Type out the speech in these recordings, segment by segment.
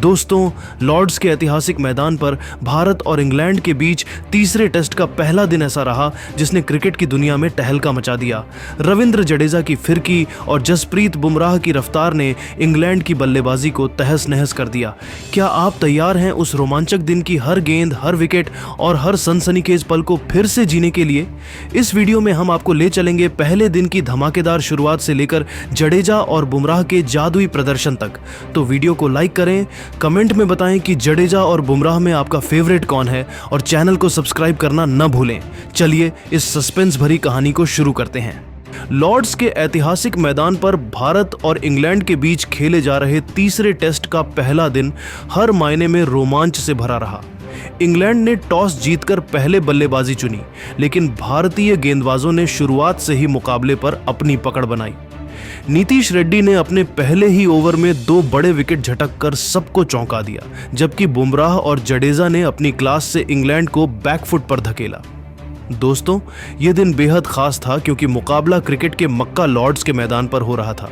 दोस्तों, लॉर्ड्स के ऐतिहासिक मैदान पर भारत और इंग्लैंड के बीच तीसरे टेस्ट का पहला दिन ऐसा रहा जिसने क्रिकेट की दुनिया में तहलका मचा दिया। रविंद्र जडेजा की फिरकी और जसप्रीत बुमराह की रफ्तार ने इंग्लैंड की बल्लेबाजी को तहस नहस कर दिया। क्या आप तैयार हैं उस रोमांचक दिन की हर गेंद, हर विकेट और हर सनसनीखेज पल को फिर से जीने के लिए? इस वीडियो में हम आपको ले चलेंगे पहले दिन की धमाकेदार शुरुआत से लेकर जडेजा और बुमराह के जादुई प्रदर्शन तक। तो वीडियो को लाइक करें, कमेंट में बताएं कि जडेजा और बुमराह में आपका फेवरेट कौन है और चैनल को सब्सक्राइब करना न भूलें। चलिए इस सस्पेंस भरी कहानी को शुरू करते हैं। लॉर्ड्स के ऐतिहासिक मैदान पर भारत और इंग्लैंड के बीच खेले जा रहे तीसरे टेस्ट का पहला दिन हर मायने में रोमांच से भरा रहा। इंग्लैंड ने टॉस जीतकर पहले बल्लेबाजी चुनी, लेकिन भारतीय गेंदबाजों ने शुरुआत से ही मुकाबले पर अपनी पकड़ बनाई। नीतीश रेड्डी ने अपने पहले ही ओवर में 2 बड़े विकेट झटक कर सबको चौंका दिया, जबकि बुमराह और जडेजा ने अपनी क्लास से इंग्लैंड को बैकफुट पर धकेला। दोस्तों, यह दिन बेहद खास था क्योंकि मुकाबला क्रिकेट के मक्का लॉर्ड्स के मैदान पर हो रहा था।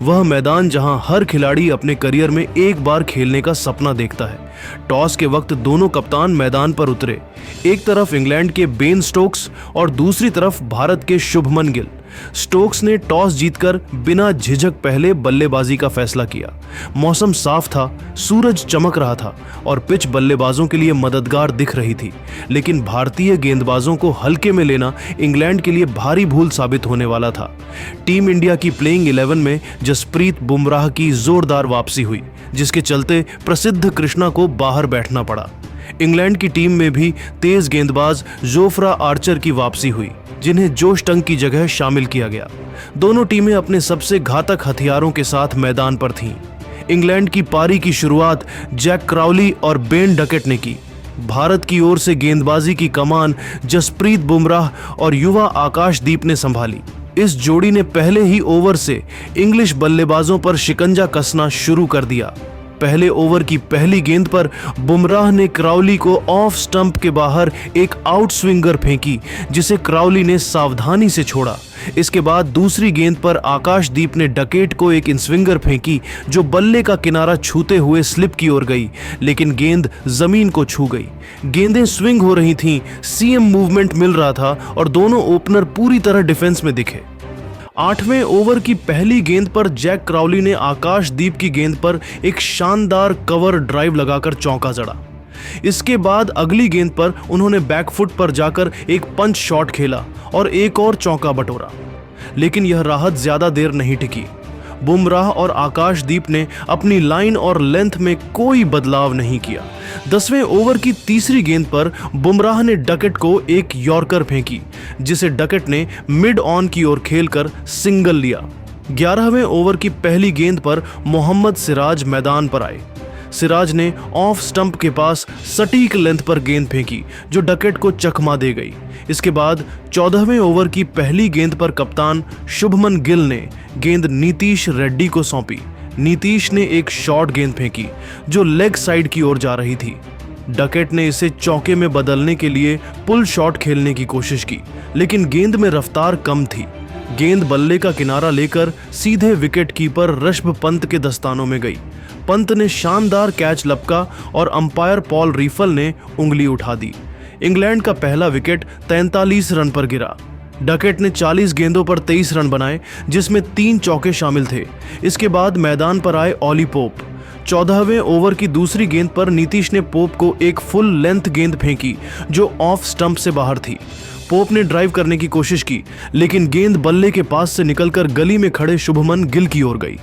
वह मैदान जहां हर खिलाड़ी अपने करियर में एक बार खेलने का सपना देखता है। टॉस के वक्त दोनों कप्तान मैदान पर उतरे, एक तरफ इंग्लैंड के बेन स्टोक्स और दूसरी तरफ भारत के शुभमन गिल। स्टोक्स ने टॉस जीतकर बिना झिझक पहले बल्लेबाजी का फैसला किया। मौसम साफ था, सूरज चमक रहा था और पिच बल्लेबाजों के लिए मददगार दिख रही थी, लेकिन भारतीय गेंदबाजों को हल्के में लेना इंग्लैंड के लिए भारी भूल साबित होने वाला था। टीम इंडिया की प्लेइंग 11 में जसप्रीत बुमराह की जोरदार वापसी हुई, जिसके चलते प्रसिद्ध कृष्णा को बाहर बैठना पड़ा। इंग्लैंड की टीम में भी तेज गेंदबाज जोफ्रा आर्चर की वापसी हुई, जिन्हें जोश टंग की जगह शामिल किया गया। दोनों टीमें अपने सबसे घातक हथियारों के साथ मैदान पर थीं। इंग्लैंड की पारी की शुरुआत जैक क्राउली और बेन डकेट ने की। भारत की ओर से गेंदबाजी की कमान जसप्रीत बुमराह और युवा आकाशदीप ने संभाली। इस जोड़ी ने पहले ही ओवर से इंग्लिश बल्लेबाजों पर शिकंजा कसना शुरू कर दिया। पहले ओवर की पहली गेंद पर बुमराह ने क्राउली को ऑफ स्टंप के बाहर एक आउट स्विंगर फेंकी, जिसे क्राउली ने सावधानी से छोड़ा। इसके बाद दूसरी गेंद पर आकाशदीप ने डकेट को एक इनस्विंगर फेंकी, जो बल्ले का किनारा छूते हुए स्लिप की ओर गई, लेकिन गेंद जमीन को छू गई। गेंदें स्विंग हो रही थीं, सीएम मूवमेंट मिल रहा था और दोनों ओपनर पूरी तरह डिफेंस में दिखे। 8वें ओवर की पहली गेंद पर जैक क्राउली ने आकाशदीप की गेंद पर एक शानदार कवर ड्राइव लगाकर चौका जड़ा। इसके बाद अगली गेंद पर उन्होंने बैकफुट पर जाकर एक पंच शॉट खेला और एक और चौका बटोरा, लेकिन यह राहत ज्यादा देर नहीं टिकी। बुमराह और आकाशदीप ने अपनी लाइन और लेंथ में कोई बदलाव नहीं किया। 10वें ओवर की तीसरी गेंद पर बुमराह ने डकेट को एक यॉर्कर फेंकी, जिसे डकेट ने मिड ऑन की ओर खेलकर सिंगल लिया। 11वें ओवर की पहली गेंद पर मोहम्मद सिराज मैदान पर आए। सिराज ने ऑफ स्टंप के पास सटीक लेंथ पर गेंद फेंकी, जो डकेट को चकमा दे गई। इसके बाद 14वें ओवर की पहली गेंद पर कप्तान शुभमन गिल ने गेंद नीतीश रेड्डी को सौंपी। नीतीश ने एक शॉर्ट गेंद फेंकी, जो लेग साइड की ओर जा रही थी। डकेट ने इसे चौके में बदलने के लिए पुल शॉट खेलने की कोशिश की, लेकिन गेंद में रफ्तार कम थी। गेंद बल्ले का किनारा लेकर सीधे विकेट कीपर ऋषभ पंत के दस्तानों में गई। पंत ने शानदार कैच लपका और अंपायर पॉल रीफल ने उंगली उठा दी। इंग्लैंड का पहला विकेट 43 रन पर गिरा। डकेट ने 40 गेंदों पर 23 रन बनाए, जिसमें 3 चौके शामिल थे। इसके बाद मैदान पर आए ऑली पोप। 14वें ओवर की दूसरी गेंद पर नीतीश ने पोप को एक फुल लेंथ गेंद फेंकी, जो ऑफ स्टंप से बाहर थी। पोप ने ड्राइव करने की कोशिश की, लेकिन गेंद बल्ले के पास से निकलकर गली में खड़े शुभमन गिल की ओर गई।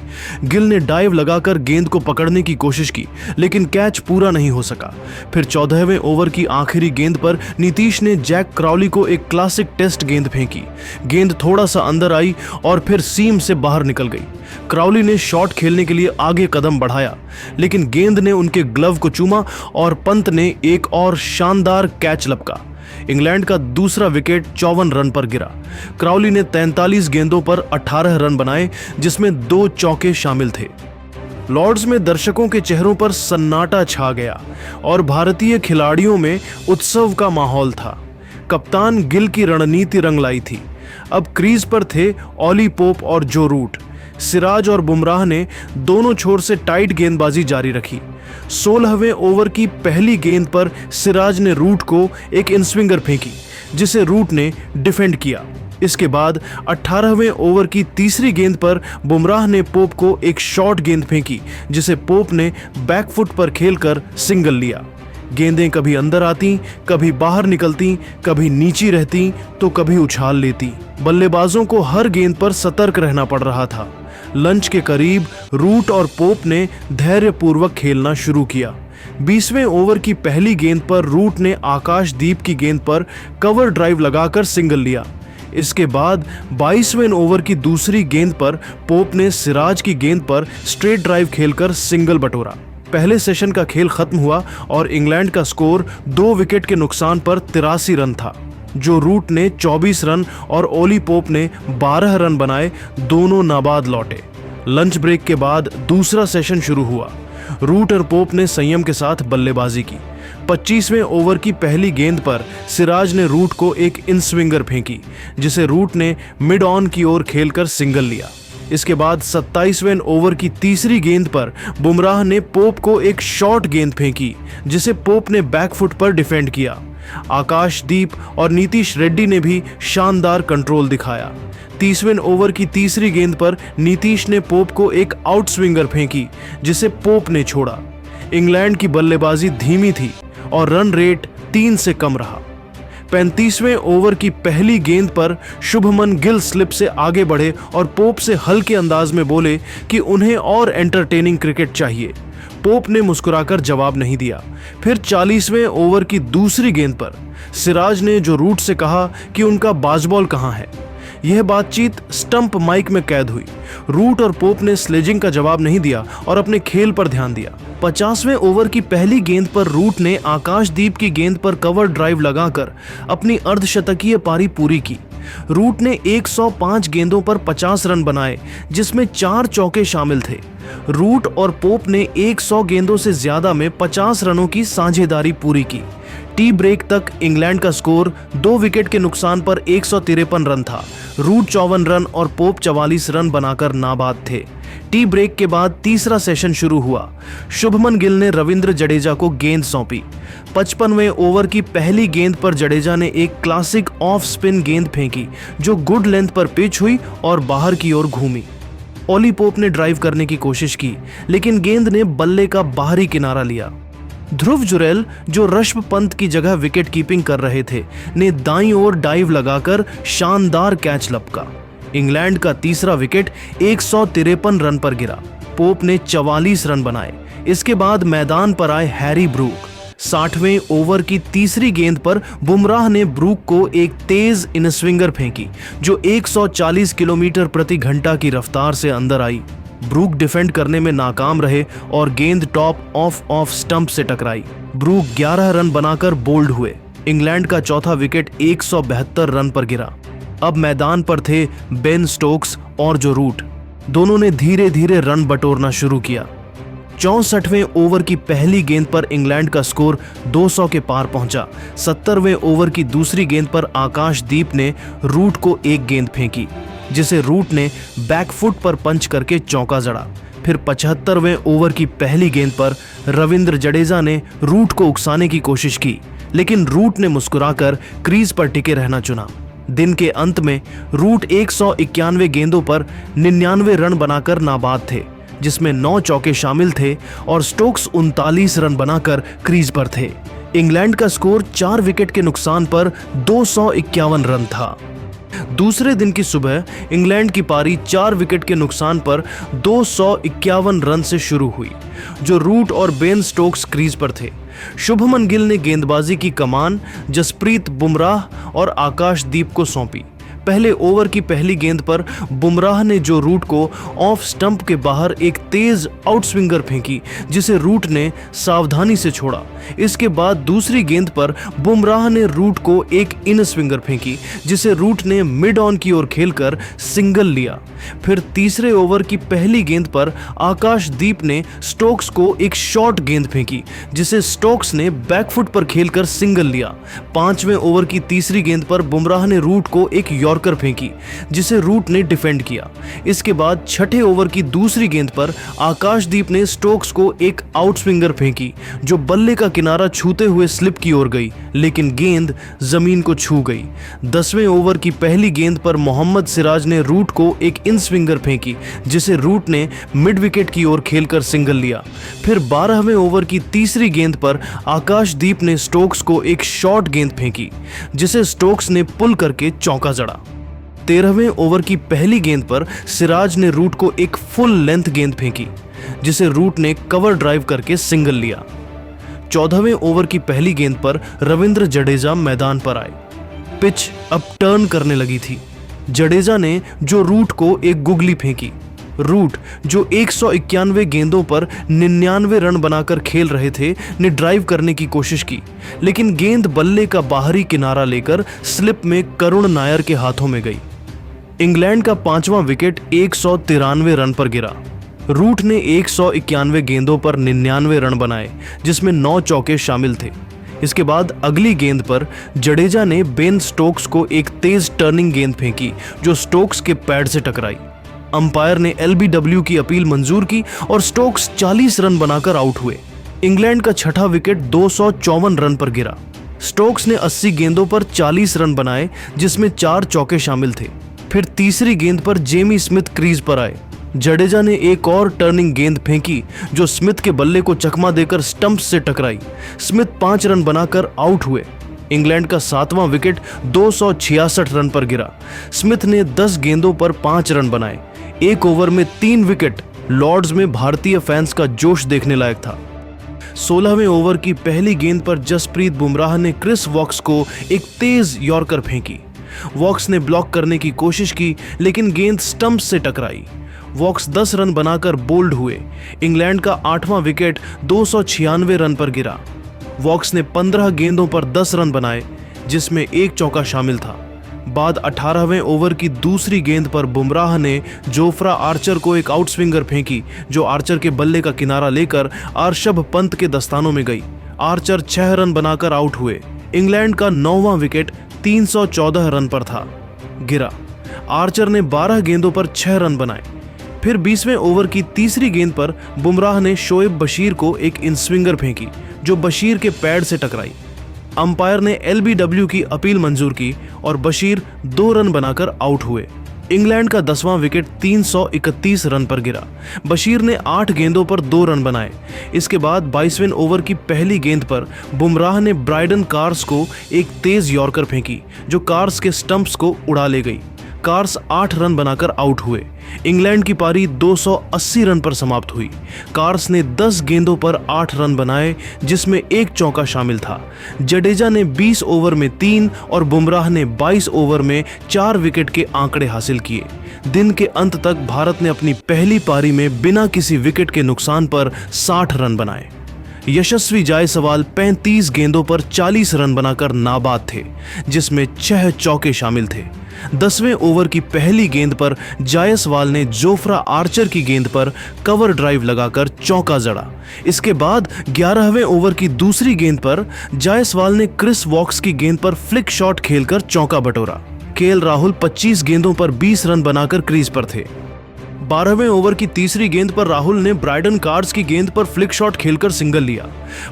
गिल ने डाइव लगाकर गेंद को पकड़ने की कोशिश की, लेकिन कैच पूरा नहीं हो सका। फिर 14वें ओवर की आखिरी गेंद पर नीतीश ने जैक क्राउली को एक क्लासिक टेस्ट गेंद फेंकी। गेंद थोड़ा सा अंदर आई और फिर सीम से बाहर निकल गई। क्राउली ने शॉट खेलने के लिए आगे कदम बढ़ाया, लेकिन गेंद ने उनके ग्लव को चूमा और पंत ने एक और शानदार कैच लपका। इंग्लैंड का दूसरा विकेट 54 रन पर गिरा। क्राउली ने 43 गेंदों पर 18 रन बनाए, जिसमें 2 चौके शामिल थे। लॉर्ड्स में दर्शकों के चेहरों पर सन्नाटा छा गया और भारतीय खिलाड़ियों में उत्सव का माहौल था। कप्तान गिल की रणनीति रंग लाई थी। अब क्रीज पर थे ऑली पोप और जो रूट। सिराज और बुमराह ने दोनों छोर से टाइट गेंदबाजी जारी रखी। 16वें ओवर की पहली गेंद पर सिराज ने रूट को एक इन स्विंगर फेंकी जिसे रूट ने डिफेंड किया। इसके बाद 18वें ओवर की तीसरी गेंद पर बुमराह ने पोप को एक शॉर्ट गेंद फेंकी जिसे पोप ने बैकफुट पर खेलकर सिंगल लिया। गेंदें कभी अंदर आती, कभी बाहर निकलती, कभी नीची रहती तो कभी उछाल लेती। बल्लेबाजों को हर गेंद पर सतर्क रहना पड़ रहा था। लंच के करीब रूट और पोप ने धैर्यपूर्वक खेलना शुरू किया। 20वें ओवर की पहली गेंद पर रूट ने आकाशदीप की गेंद पर कवर ड्राइव लगाकर सिंगल लिया। इसके बाद 22वें ओवर की दूसरी गेंद पर पोप ने सिराज की गेंद पर स्ट्रेट ड्राइव खेलकर सिंगल बटोरा। पहले सेशन का खेल खत्म हुआ और इंग्लैंड का स्कोर 2 विकेट के नुकसान पर 83 रन था, जो रूट ने 24 रन और ओली पोप ने 12 रन बनाए। दोनों नाबाद लौटे। लंच ब्रेक के बाद दूसरा सेशन शुरू हुआ। रूट और पोप ने संयम के साथ बल्लेबाजी की। 25वें ओवर की पहली गेंद पर सिराज ने रूट को एक इन स्विंगर फेंकी जिसे रूट ने मिड ऑन की ओर खेलकर सिंगल लिया। इसके बाद 27वें ओवर की तीसरी गेंद पर बुमराह ने पोप को एक शॉर्ट गेंद फेंकी जिसे पोप ने बैकफुट पर डिफेंड किया। आकाशदीप और नीतीश रेड्डी ने भी शानदार कंट्रोल दिखाया। 30वें ओवर की तीसरी गेंद पर नीतीश ने पोप को एक आउट स्विंगर फेंकी जिसे पोप ने छोड़ा। इंग्लैंड की बल्लेबाजी धीमी थी और रन रेट 3 से कम रहा। 35वें ओवर की पहली गेंद पर शुभमन गिल स्लिप से आगे बढ़े और पोप से हल्के अंदाज में बोले कि उन्हें और एंटरटेनिंग क्रिकेट चाहिए। पोप ने मुस्कुराकर जवाब नहीं दिया। फिर 40वें ओवर की दूसरी गेंद पर सिराज ने जो रूट से कहा कि उनका बाजबॉल कहां है। यह बातचीत स्टंप माइक में कैद हुई। रूट और पोप ने स्लेजिंग का जवाब नहीं दिया और अपने खेल पर ध्यान दिया। 50वें ओवर की पहली गेंद पर रूट ने आकाशदीप की गेंद पर कवर ड्राइव लगाकर अपनी अर्धशतकीय पारी पूरी की। रूट ने 105 गेंदों पर 50 रन बनाए जिसमें 4 चौके शामिल थे। रूट और पोप ने 100 गेंदों से ज्यादा में 50 रनों की साझेदारी पूरी की। टी ब्रेक तक इंग्लैंड का स्कोर 2 विकेट के नुकसान पर 153 रन था। रूट 54 रन और पोप 44 रन बनाकर नाबाद थे। टी ब्रेक के बाद तीसरा सेशन शुरू हुआ। शुभमन गिल ने रविंद्र जडेजा को गेंद सौंपी। 55वें ओवर की पहली गेंद पर जडेजा ने एक क्लासिक ऑफ स्पिन गेंद फेंकी जो गुड लेंथ पर पिच हुई और बाहर की ओर घूमी। ओली पोप ने ड्राइव करने की कोशिश की लेकिन गेंद ने बल्ले का बाहरी किनारा लिया। ध्रुव जुरैल, जो ऋषभ पंत की जगह विकेट कीपिंग कर रहे थे, ने दाईं ओर डाइव लगाकर शानदार कैच लपका। इंग्लैंड का तीसरा विकेट 153 रन पर गिरा। पोप ने 44 रन बनाए। इसके बाद मैदान पर आए हैरी ब्रूक। 60वें ओवर की तीसरी गेंद पर बुमराह ने ब्रूक को एक तेज इन स्विंगर फेंकी जो 140 किलोमीटर प्रति घंटा की रफ्तार से अंदर आई। ब्रूक डिफेंड करने में नाकाम रहे और गेंद टॉप ऑफ स्टंप से टकराई। ब्रूक 11 रन बनाकर बोल्ड हुए। इंग्लैंड का चौथा विकेट 172 रन पर गिरा। अब मैदान पर थे बेन स्टोक्स और जो रूट। दोनों ने धीरे धीरे रन बटोरना शुरू किया। 64वें ओवर की पहली गेंद पर इंग्लैंड का स्कोर 200 के पार पहुंचा। 70वें ओवर की दूसरी गेंद पर आकाशदीप ने रूट को एक गेंद फेंकी जिसे रूट ने बैकफुट पर पंच करके चौका जड़ा। फिर 75वें ओवर की पहली गेंद पर रविंद्र जडेजा ने रूट को उकसाने की कोशिश की लेकिन रूट ने मुस्कुराकर क्रीज पर टिके रहना चुना। दिन के अंत में रूट 191 गेंदों पर 99 रन बनाकर नाबाद थे जिसमें 9 चौके शामिल थे और स्टोक्स 39 रन बनाकर क्रीज पर थे। इंग्लैंड का स्कोर 4 विकेट के नुकसान पर 251 रन था। दूसरे दिन की सुबह इंग्लैंड की पारी 4 विकेट के नुकसान पर 251 रन से शुरू हुई जो रूट और बेन स्टोक्स क्रीज पर थे। शुभमन गिल ने गेंदबाजी की कमान जसप्रीत बुमराह और आकाशदीप को सौंपी। पहले ओवर की पहली गेंद पर बुमराह ने जो रूट को ऑफ स्टंप के बाहर एक तेज आउट स्विंगर फेंकी जिसे रूट ने सावधानी से छोड़ा। इसके बाद दूसरी गेंद पर बुमराह ने रूट को एक इन स्विंगर फेंकी जिसे रूट ने मिड ऑन की ओर खेलकर सिंगल लिया। फिर तीसरे ओवर की पहली गेंद पर आकाशदीप ने स्टोक्स को एक शॉर्ट गेंद फेंकी जिसे स्टोक्स ने बैकफुट पर खेलकर सिंगल लिया। 5वें ओवर की तीसरी गेंद पर बुमराह ने रूट को एक यॉर्कर फेंकी जिसे रूट ने डिफेंड किया। इसके बाद छठे ओवर की दूसरी गेंद पर आकाशदीप ने स्टोक्स को एक आउटस्विंगर फेंकी जो बल्ले का किनारा छूते हुए स्लिप की ओर गई, लेकिन गेंद जमीन को छू गई। 10वें ओवर की पहली गेंद पर मोहम्मद सिराज ने रूट को एक इन स्विंगर फेंकी जिसे रूट ने मिड विकेट की ओर खेलकर सिंगल लिया। फिर 12वें ओवर की तीसरी गेंद पर आकाशदीप ने स्टोक्स को एक शॉर्ट गेंद फेंकी जिसे स्टोक्स ने पुल करके चौका जड़ा। 13वें ओवर की पहली गेंद पर सिराज ने रूट को एक फुल लेंथ गेंद फेंकी जिसे रूट ने कवर ड्राइव करके सिंगल लिया। 14वें ओवर की पहली गेंद पर रविंद्र जडेजा मैदान पर आए। पिच अब टर्न करने लगी थी। जडेजा ने जो रूट को एक गुगली फेंकी। रूट जो 191 गेंदों पर 99 रन बनाकर खेल रहे थे ने ड्राइव करने की कोशिश की, लेकिन गेंद बल्ले का बाहरी किनारा लेकर स्लिप में करुण नायर के हाथों में गई। इंग्लैंड का 5वां विकेट 193 रन पर गिरा। रूट ने 191 गेंदों पर 99 रन बनाए जिसमें 9 चौके शामिल थे। इसके बाद अगली गेंद पर जडेजा ने बेन स्टोक्स को एक तेज टर्निंग गेंद फेंकी जो स्टोक्स के पैड से टकराई। अंपायर ने LBW की अपील मंजूर की और स्टोक्स 40 रन बनाकर आउट हुए। इंग्लैंड का छठा विकेट 254 रन पर गिरा। स्टोक्स ने 80 गेंदों पर 40 रन बनाए जिसमें 4 चौके शामिल थे। फिर तीसरी गेंद पर जेमी स्मिथ क्रीज पर आए। जडेजा ने एक और टर्निंग गेंद फेंकी जो स्मिथ के बल्ले को चकमा देकर स्टंप्स से टकराई। स्मिथ 5 रन बनाकर आउट हुए। इंग्लैंड का 7वां विकेट 266 रन पर गिरा। स्मिथ ने 10 गेंदों पर 5 रन बनाए। एक ओवर में 3 विकेट। लॉर्ड्स में भारतीय फैंस का जोश देखने लायक था। 16वें ओवर की पहली गेंद पर जसप्रीत बुमराह ने क्रिस वॉक्स को एक तेज यॉर्कर फेंकी। वॉक्स ने ब्लॉक करने की कोशिश की लेकिन गेंद स्टंप्स से टकराई। वॉक्स 10 रन बनाकर बोल्ड हुए। इंग्लैंड का 8वां विकेट 296 रन पर गिरा। वॉक्स ने 15 गेंदों पर 10 रन बनाए जिसमें एक चौका शामिल था। बाद 18वें ओवर की दूसरी गेंद पर बुमराह ने जोफ्रा आर्चर को एक आउटस्विंगर फेंकी जो आर्चर के बल्ले का किनारा लेकर आर्शभ पंत के दस्तानों में गई। आर्चर 6 रन बनाकर आउट हुए। इंग्लैंड का 9वां विकेट 314 रन पर था, गिरा। आर्चर ने 12 गेंदों पर 6 रन बनाए। फिर 20वें ओवर की तीसरी गेंद पर बुमराह ने शोएब बशीर को एक इन स्विंगर फेंकी जो बशीर के पैड से टकराई। अंपायर ने LBW की अपील मंजूर की और बशीर 2 रन बनाकर आउट हुए। इंग्लैंड का 10वां विकेट 331 रन पर गिरा। बशीर ने 8 गेंदों पर 2 रन बनाए। इसके बाद 22वें ओवर की पहली गेंद पर बुमराह ने ब्राइडन कार्स को एक तेज यॉर्कर फेंकी जो कार्स के स्टंप्स को उड़ा ले गई। कार्स 8 रन बनाकर आउट हुए। इंग्लैंड की पारी 280 रन पर समाप्त हुई। कार्स ने 10 गेंदों पर 8 रन बनाए जिसमें एक चौका शामिल था। जडेजा ने 20 ओवर में 3 और बुमराह ने 22 ओवर में 4 विकेट के आंकड़े हासिल किए। दिन के अंत तक भारत ने अपनी पहली पारी में बिना किसी विकेट के नुकसान पर 60 रन बनाए। यशस्वी जायसवाल 35 गेंदों पर 40 रन बनाकर नाबाद थे जिसमें 6 चौके शामिल थे। 10वें ओवर की पहली गेंद पर जायसवाल ने जोफ्रा आर्चर की गेंद पर कवर ड्राइव लगाकर चौका जड़ा। इसके बाद 11वें ओवर की दूसरी गेंद पर जायसवाल ने क्रिस वॉक्स की गेंद पर फ्लिक शॉट खेलकर चौका बटोरा। KL राहुल 25 गेंदों पर 20 रन बनाकर क्रीज पर थे। 12वें ओवर की तीसरी गेंद पर राहुल ने ब्राइडन कार्स की गेंद पर फ्लिक शॉट खेलकर सिंगल लिया।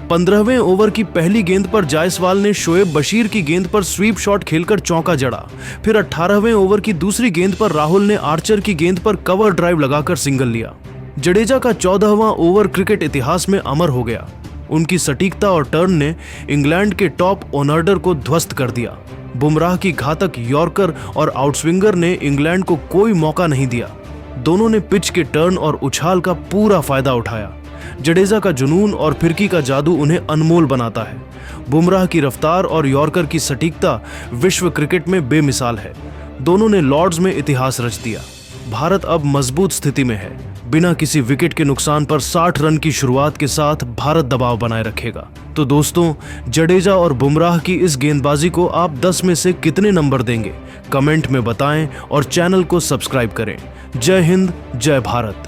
15वें ओवर की पहली गेंद पर जायसवाल ने शोएब बशीर की गेंद पर स्वीप शॉट खेलकर चौका जड़ा। फिर 18वें ओवर की दूसरी गेंद पर राहुल ने आर्चर की गेंद पर कवर ड्राइव लगाकर सिंगल लिया। जडेजा का 14वां ओवर क्रिकेट इतिहास में अमर हो गया। उनकी सटीकता और टर्न ने इंग्लैंड के टॉप ऑर्डर को ध्वस्त कर दिया। बुमराह की घातक यॉर्कर और आउटस्विंगर ने इंग्लैंड को कोई मौका नहीं दिया। दोनों ने पिच के टर्न और उछाल का पूरा फायदा उठाया। जडेजा का जुनून और फिरकी का जादू उन्हें अनमोल बनाता है। बुमराह की रफ्तार और यॉर्कर की सटीकता विश्व क्रिकेट में बेमिसाल है। दोनों ने लॉर्ड्स में इतिहास रच दिया। भारत अब मजबूत स्थिति में है। बिना किसी विकेट के नुकसान पर 60 रन की शुरुआत के साथ भारत दबाव बनाए रखेगा। तो दोस्तों, जडेजा और बुमराह की इस गेंदबाजी को आप 10 में से कितने नंबर देंगे? कमेंट में बताएं और चैनल को सब्सक्राइब करें। जय हिंद, जय भारत।